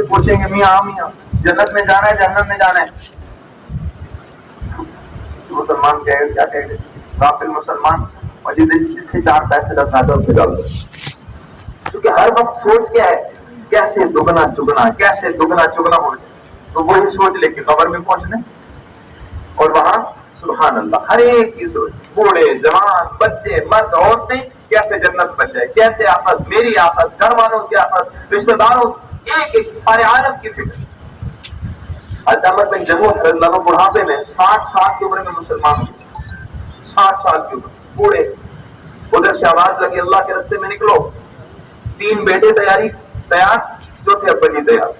پوچھیں گے میاں میاں جنت میں جانا ہے جہنم میں جانا ہے؟ مسلمان کہے گا، کیا کہے گا؟ غافل مسلمان جتنے 4 پیسے کا کھاتا اسے ڈال دو، کیونکہ ہر وقت سوچ کیا ہے؟ کیسے دگنا چگنا، کیسے دگنا چگنا ہو جائے، تو وہی سوچ لے کے قبر میں پہنچنے، اور وہاں سبحان اللہ ہر ایک کی سوچ، بوڑھے جوان بچے مرد عورتیں، کیسے جنت بن جائے، کیسے آفت، میری آفت، گھر والوں کی آفت، رشتے داروں، ایک سارے عالم کی فکر۔ حضرت احمد بن جموح رضی اللہ عنہ بڑھاپے میں 60 سال کی عمر میں مسلمان ہوئے، 60 سال کی عمر، بوڑھے، ادھر سے آواز لگی اللہ کے راستے میں نکلو، 3 بیٹے تیار، چوتھے ابا جی تیار۔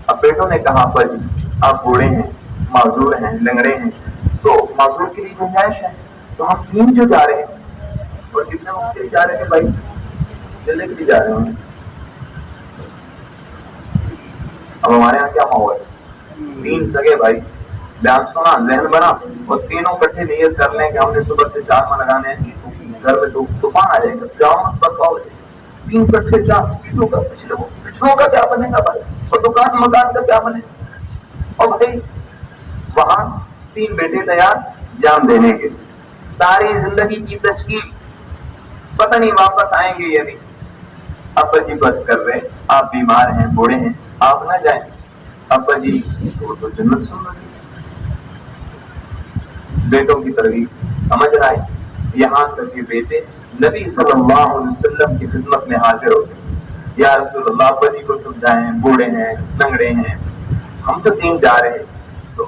اب بیٹوں نے کہا ابا جی آپ بوڑھے ہیں، معذور ہیں، لنگڑے ہیں، تو معذور کے لیے گنجائش ہے، تو ہم 3 جو جا رہے ہیں، اور کتنے وقت کے لیے جا رہے ہیں بھائی؟ چلنے کے لیے جا رہے ہیں۔ اب ہمارے یہاں کیا ماحول ہے؟ 3 سگے بھائی، بیان سنا، ذہن بنا، اور تینوں کٹھے نیت کر لیں کہ ہم نے صبح سے 4 ماہ لگانے ہیں، گھر میں طوفان آ جائے گا، جاؤ مت بتاؤ، 3 کٹھے 4، پچھلوں کا کیا بنے گا بھائی، اور دکان مکان کا کیا بنے گا؟ اور بھائی وہاں 3 بیٹے تیار جان دینے کے، ساری زندگی کی تشکیل، پتہ نہیں واپس آئیں گے یا نہیں۔ ابا جی بس کر رہے، آپ بیمار ہیں، بوڑھے ہیں، آپ نہ جائیں۔ ابا جی تو جنت سن رہے، بیٹوں کی ترغیب سمجھ رہا ہے، یہاں تک کہ بیٹے نبی صلی اللہ علیہ وسلم کی خدمت میں حاضر ہوتے، یا رسول اللہ ابا جی کو سمجھائیں، بوڑھے ہیں، لنگڑے ہیں، ہم تو 3 جا رہے ہیں۔ تو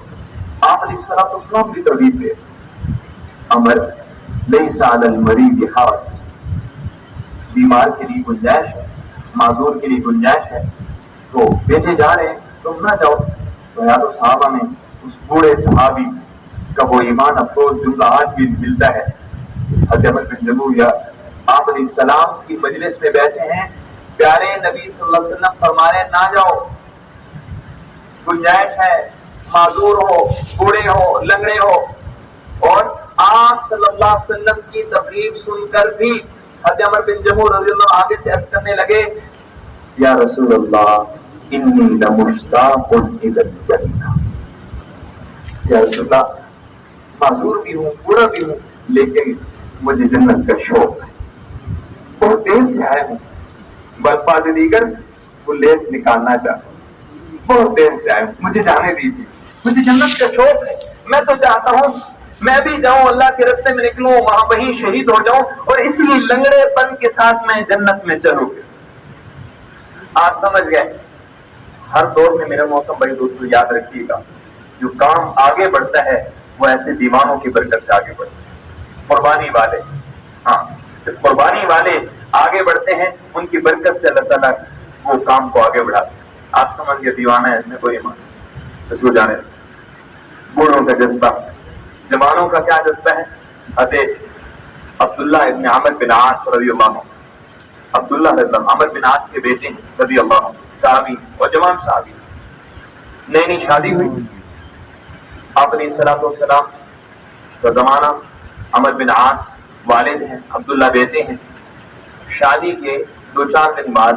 آپ علیہ الصلوۃ والسلام کی ترغیب دے، امر لیس علی المریض حرج، بیمار کے لیے گنجائش ہے، معذور کے لیے گنجائش ہے، تو بیچے جا رہے ہیں تم نہ جاؤ۔ تو یاد صحابہ میں اس بوڑھے صحابی کا وہ ایمان افروز جملہ آج بھی ملتا ہے، حضرت احمد بن جموح یا آپ علیہ السلام کی مجلس میں بیٹھے ہیں، پیارے نبی صلی اللہ علیہ وسلم فرما رہے نہ جاؤ، گنجائش ہے، معذور ہو، بوڑھے ہو، لنگڑے ہو، اور آپ صلی اللہ علیہ وسلم کی تقریر سن کر بھی حضرت عمر بن جموح رضی اللہ عنہ آگے سے عرض کرنے لگے، یا رسول اللہ انی لمشتاق الی الجنہ، یا رسول اللہ معذور بھی ہوں، بوڑھا بھی ہوں، لیکن مجھے جنت کا شوق ہے، بہت دیر سے آیا ہوں، بلفاظ دیگر وہ لیپ نکالنا چاہتا ہوں، بہت دیر سے آیا ہوں، مجھے جانے دیجیے، مجھے جنت کا شوق ہے، میں تو چاہتا ہوں میں بھی جاؤں، اللہ کے راستے میں نکلوں، وہاں وہیں شہید ہو جاؤں، اور اسی لنگڑے پن کے ساتھ میں جنت میں چلوں۔ آپ سمجھ گئے، ہر دور میں میرا موسم بھائی دوستو یاد رکھیے گا، جو کام آگے بڑھتا ہے وہ ایسے دیوانوں کی برکت سے آگے بڑھتا ہے، قربانی والے، ہاں جب قربانی والے آگے بڑھتے ہیں ان کی برکت سے اللہ تعالیٰ وہ کام کو آگے بڑھاتے ہیں۔ آپ سمجھ گئے دیوانہ ہے، اس میں کوئی ایمان، اس کو جانے بوڑھوں کا جذبہ، جوانوں کا کیا جذبہ ہے؟ حضرت عبداللہ ابن عمر بن عاص رضی اللہ عنہ، عبداللہ رضی اللہ عمر بن عاص کے بیٹے ہیں رضی اللہ عنہ، صحابی اور جوان صحابی، نئی نئی شادی ہوئی، آپ علیہ الصلوۃ والسلام کا زمانہ، عمر بن عاص والد ہیں، عبداللہ بیٹے ہیں، شادی کے 2-4 دن بعد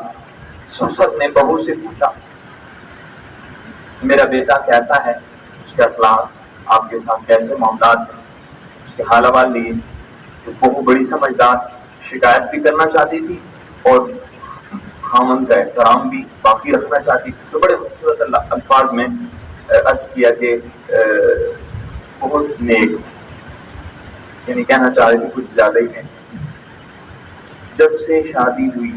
سسر نے بہو سے پوچھا میرا بیٹا کیسا ہے، اس کے اخلاق آپ کے ساتھ کیسے معاملات ہیں، اس کے حال احوال لیے۔ تو بہو بڑی سمجھدار، شکایت بھی کرنا چاہتی تھی اور خامن کا احترام بھی باقی رکھنا چاہتی تھی، تو بڑے خوبصورت الفاظ میں عرض کیا کہ بہت نیک، یعنی کہنا چاہ رہے تھے کچھ زیادہ ہی نہیں۔ جب سے شادی ہوئی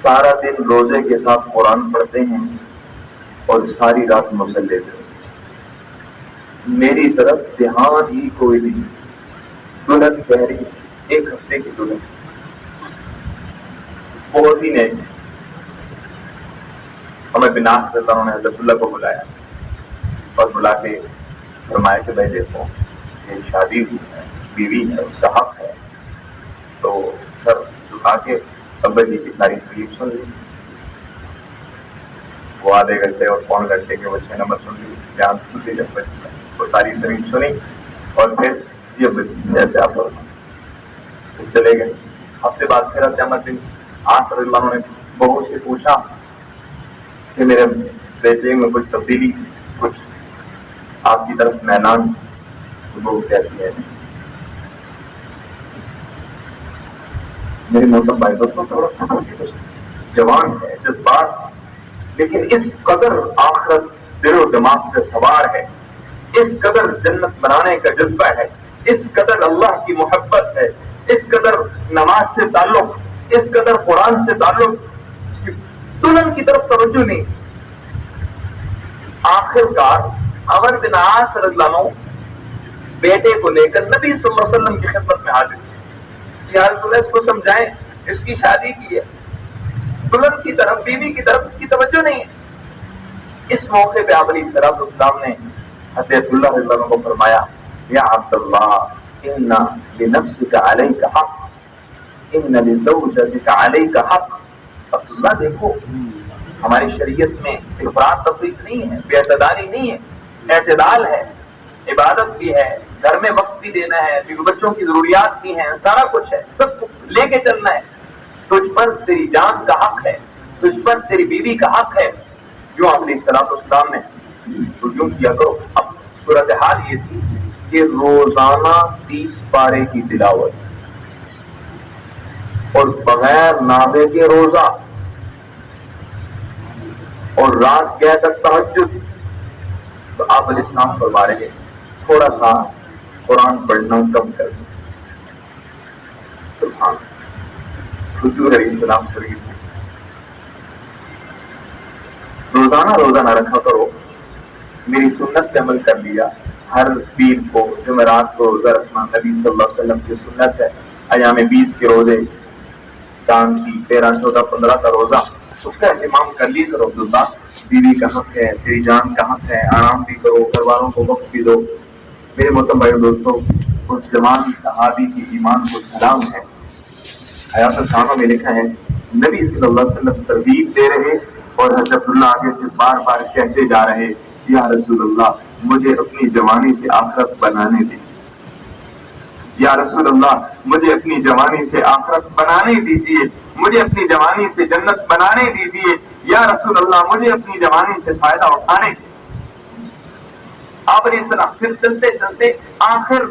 سارا دن روزے کے ساتھ قرآن پڑھتے ہیں اور ساری رات مصلی پہ، میری طرف دھیان ہی کوئی نہیں، دلہن کہہ رہی 1 ہفتے کی دلہن، بہت ہی نیک۔ ہمیں بن عاص رضی اللہ عنہ نے حضرت اللہ کو بلایا اور بلا کے فرمایا کہ بھائی دیکھو یہ شادی ہوئی ہے، بیوی ہے، اس کا حق ہے، تو سر جھکا کے ابا جی کی ساری تکلیف سن لی، وہ آدھے گھنٹے اور 1.25 گھنٹے کے وہ 6 نمبر سن لی، بیان سن لی، جب وہ ساری تکلیف سنی، اور پھر یہ جیسے آپ چلے گئے۔ ہفتے بعد پھر حضرت عمر بن عاص رضی اللہ عنہ نے بہو سے پوچھا کہ میرے بیٹے میں کچھ تبدیلی، کچھ آپ کی طرف میلان وہ کہتی ہے. میرے محترم بھائی دوستوں تھوڑا سمجھے، جوان ہے، جذبات، لیکن اس قدر آخرت دل و دماغ پہ سوار ہے، اس قدر جنت بنانے کا جذبہ ہے، اس قدر اللہ کی محبت ہے، اس قدر نماز سے تعلق، اس قدر قرآن سے تعلق، دلہن کی طرف توجہ نہیں. آخر کار عمر بن عاص رضی اللہ عنہ بیٹے کو لے کر نبی صلی اللہ علیہ وسلم کی خدمت میں حاضر تھے. یا رسول اللہ اس کو سمجھائیں، اس کی شادی کی ہے، دلہن کی طرف، بیوی کی طرف اس کی توجہ نہیں ہے. اس موقع پہ آپ علیہ الصلوۃ والسلام نے حضرت عبداللہ رضی اللہ عنہ کو فرمایا، یا عبداللہ ان لنفسک علیک حق ان لزوجتک علیک حق. عبداللہ دیکھو، ہماری شریعت میں افراط تفریط نہیں ہے، بے اعتدالی نہیں ہے، اعتدال ہے، عبادت بھی ہے، گھر میں وقت بھی دینا ہے، بیوی بچوں کی ضروریات بھی ہیں، سارا کچھ ہے، سب کو لے کے چلنا ہے. تجھ پر تیری جان کا حق ہے، تجھ پر تیری بیوی کا حق ہے. جو آپ علیہ الصلوۃ والسلام نے تو یوں کیا کرو. اب صورتحال یہ تھی کہ روزانہ 30 پارے کی تلاوت اور بغیر ناوے کے روزہ اور رات گئے تک تہجد. تو آپ علیہ السلام فرما رہے ہیں تھوڑا سا قرآن پڑھنا کم کر دیں. سبحان حضور علیہ السلام شریف روزانہ روزہ نہ رکھا کرو، میری سنت پہ عمل کر لیا. ہر پیر کو جمعرات کو روزہ رکھنا نبی صلی اللہ علیہ وسلم کی سنت ہے. ایام 20 کے روزے، چاند کی 13، 14، 15 کا روزہ، اس کا اہتمام کر لی کرو. عبداللہ بیوی کا حق ہے، تیری جان کا حق ہے، آرام بھی کرو، گھر والوں کو وقت بھی دو. میرے محترم بھائی دوستوں، اس جوان صحابی کی ایمان کو سلام ہے. حیات الشامہ میں لکھا ہے نبی صلی اللہ علیہ وسلم ترغیب دے رہے اور حضرت عبداللہ آگے سے بار بار کہتے جا رہے، یا رسول اللہ مجھے اپنی جوانی سے آخرت بنانے دیجیے. یا رسول اللہ مجھے اپنی جوانی سے آخرت بنانے دیجیے، مجھے اپنی جوانی سے جنت بنانے دیجیے. یا رسول اللہ مجھے اپنی جوانی سے فائدہ اٹھانے دیجیے. آپ علیہ السلام پھر چلتے چلتے آخر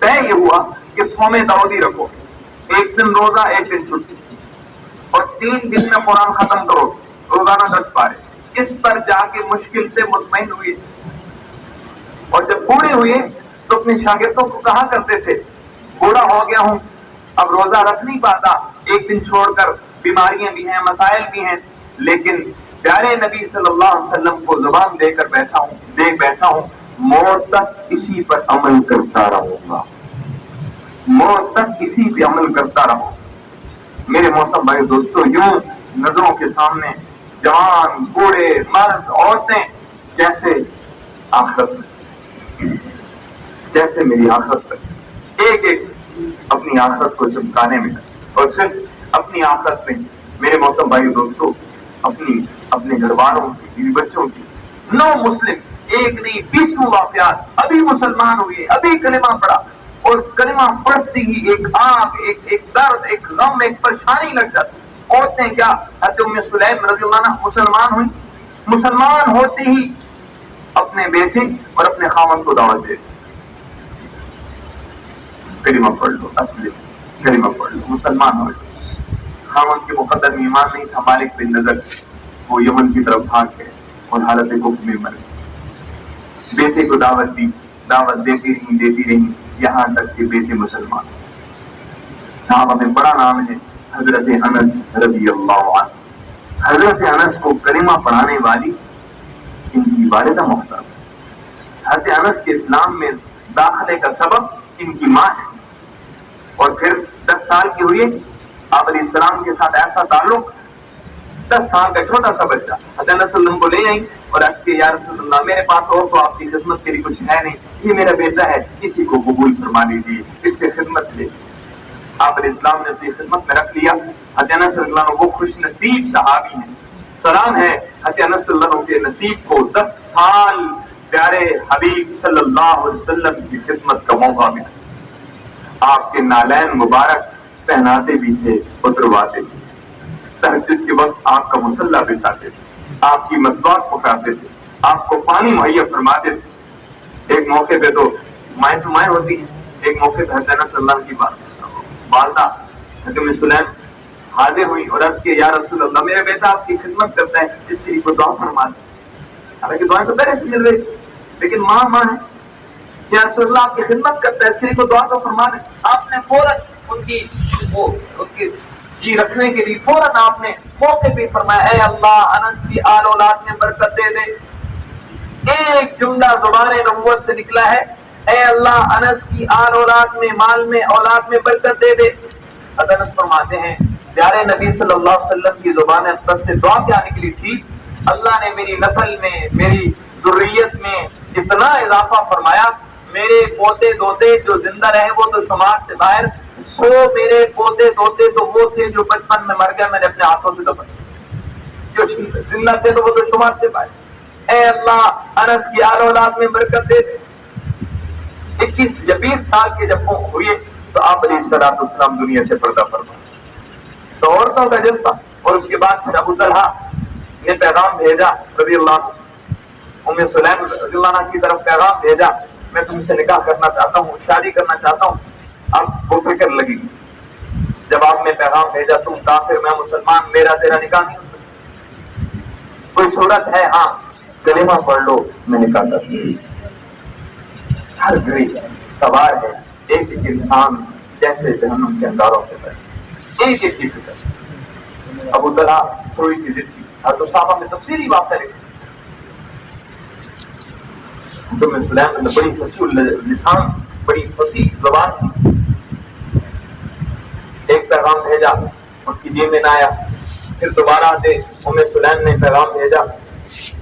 طے یہ ہوا کہ صوم داؤدی رکھو، 1 دن روزہ 1 دن چھٹی، اور 3 دن میں قرآن ختم کرو، روزانہ 10 پارے. اس پر جا کے مشکل سے مطمئن ہوئے. اور جب پورے ہوئے تو اپنے شاگردوں کو کہا کرتے تھے بوڑھا ہو گیا ہوں، اب روزہ رکھ نہیں پاتا، 1 دن چھوڑ کر، بیماریاں بھی ہیں، مسائل بھی ہیں، لیکن پیارے نبی صلی اللہ علیہ وسلم کو زبان دے کر بیٹھا ہوں، موت تک اسی پر عمل کرتا رہوں گا، موت تک اسی پہ عمل کرتا رہوں. میرے محترم بھائی دوستو، یوں نظروں کے سامنے جوان، بوڑھے، مرد، عورتیں جیسے آخرت، جیسے میری آخرت تک ایک ایک اپنی آخرت کو چمکانے میں، اور صرف اپنی آخرت میں میرے محترم بھائی دوستو اپنے گھر والوں کی، بیوی بچوں کی. 9 مسلم، ایک نہیں 20 واقعات. ابھی مسلمان ہوئے، ابھی کلمہ پڑھا، اور کلمہ پڑھتے ہی ایک آگ، ایک درد، ایک غم، ایک پریشانی لگ جاتی. عورتیں کیا، حضرت ام سلیم رضی اللہ عنہ مسلمان ہوئی، مسلمان ہوتے ہی اپنے بیٹے اور اپنے خاوند کو دعوت دے، کلمہ پڑھ لو، اصل کلمہ پڑھ لو، مسلمان ہو جائے. خاوند کے مقدر میں ایمان نہیں تھا، مالک بن نضر، وہ یمن کی طرف بھاگ گئے اور حالت کفر میں مر گئے. بیٹے کو دعوت دی، دعوت دیتی رہی یہاں تک کہ بیٹے مسلمان. صحابہ میں بڑا نام ہے حضرت انس رضی اللہ عنہ. حضرت انس کو کلمہ پڑھانے والی ان کی والدہ محترم. حضرت انس کے اسلام میں داخلے کا سبب ان کی ماں ہے. اور پھر 10 سال کی ہوئی، آپ علیہ السلام کے ساتھ ایسا تعلق، 10 سال کا چھوٹا سا بچہ حضرت انس صلی اللہ علیہ وسلم کو لے آئی اور عرض کیا، یا رسول اللہ میرے پاس اور تو آپ کی خدمت کے لیے کچھ ہے نہیں، یہ میرا بیٹا ہے، اسی کو قبول فرما لیجیے، اس سے خدمت لے. آپ علیہ السلام نے اپنی خدمت میں رکھ لیا. حضرت انس صلی اللہ علیہ وسلم وہ خوش نصیب صحابی ہیں. سلام ہے حضرت انس صلی اللہ علیہ وسلم کے نصیب کو 10 سال پیارے حبیب صلی اللہ علیہ وسلم کی خدمت کا موقع ملا. آپ کے نالین مبارک پہناتے بھی تھے، اترواتے بھی. تہجد کے وقت آپ کا مصلی بچھاتے تھے. آپ کی مسواک پکارتے تھے, آپ کو پانی مہیا فرماتے تھے. ایک موقع پہ تو مائیں تو مائیں ہوتی ہیں, ایک موقع پہ حضرت انس رضی اللہ عنہ کی والدہ حضرت ام سلیم حاضر ہوئی اور عرض کی یا رسول اللہ میرا بیٹا آپ کی خدمت کرتا ہے, اس کے لیے کوئی دعا فرما دیں. حالانکہ دعائیں تو پہلے سے مل رہی تھی, لیکن ماں ہے یا رسول اللہ آپ کی خدمت کرتا ہے, اس کے لیے کوئی دعا تو فرما دیں. آپ نے فوراً ان کی جی رکھنے کے لیے فوراً آپ نے موقع پہ فرمایا اے اللہ انس کی آل اولاد میں برکت دے دے. ایک جملہ زبان نبوت سے نکلا ہے, اے اللہ انس کی آل اولاد میں, مال میں, اولاد میں برکت دے دے. حضرت انس فرماتے ہیں پیارے نبی صلی اللہ علیہ وسلم کی زبان اقدس سے دعا کیا نکلی تھی, اللہ نے میری نسل میں, میری ذریت میں اتنا اضافہ فرمایا, میرے پوتے دوتے جو زندہ رہے وہ تو سماج سے باہر, سو میرے پوتے دوتے تو وہ تھے جو بچپن میں مر گئے, میں نے اپنے ہاتھوں سے دفن کیا, جو زندہ تھے تو وہ تو سماج سے باہر. اے اللہ انس کی آل اولاد میں برکت دے دے. 21 یا 20 سال کے جب وہ ہوئے تو آپ علیہ الصلوۃ والسلام دنیا سے پردہ فرمائے. تو عورتوں کا جذبہ, اور اس کے بعد پھر ابو طلحہ نے پیغام بھیجا رضی اللہ عنہ, ام سلیم رضی اللہ عنہ کی طرف پیغام بھیجا, میں تم سے نکاح کرنا چاہتا ہوں, شادی کرنا چاہتا ہوں. اب وہ فکر لگی, جب آپ نے پیغام بھیجا تم کافر میں مسلمان, میرا تیرا نکاح نہیں ہو سکتا, کوئی صورت ہے ہاں کلمہ پڑھ لو میں نکاح کر دوں. ہر گھڑی سوار ہے ایک ایک انسان جیسے جہنم کے انداروں سے بچے, ایک ایک کی فکر. ابو طلحہ تھوڑی سی ضد کی, حضرت صحابہ میں تفصیلی بات کرے, تو میں سلیم نے بڑی فصیح لسان, بڑی فصیح زبان تھی, ایک پیغام بھیجا, اس کی جیب میں نہ آیا. پھر دوبارہ سے ام سلیم نے پیغام بھیجا,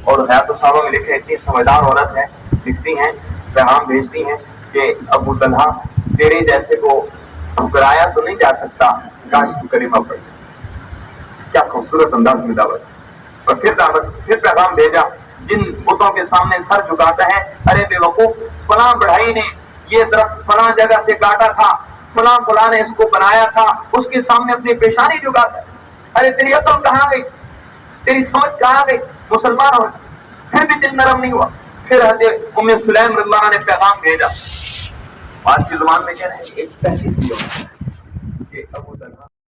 اور حیات صحابہ میں لکھے اتنی سمجھدار عورت ہے, لکھتی ہیں پیغام بھیجتی ہیں کہ ابو طلحہ تیرے جیسے کو ٹھکرایا تو نہیں جا سکتا, کاش تو کلمہ پڑھ. کیا خوبصورت انداز میں دعوت. اور پھر پیغام بھیجا جن بتوں کے سامنے سر جھکاتا ہے, ارے بے وقوف فلاں بڑھائی نے یہ درخت فلاں جگہ سے کاٹا تھا, فلاں فلاں نے اس کو بنایا تھا, اس کے سامنے اپنی پیشانی جھکاتا ہے, ارے تیری عقل کہاں گئی, تیری سمجھ کہاں گئی, مسلمان ہو. پھر بھی دل نرم نہیں ہوا. پھر حضرت ام سلیم رضی اللہ عنہ نے پیغام بھیجا, آج کی زبان میں کہہ رہے ہیں ایک تحقیق کہ ابو طلحہ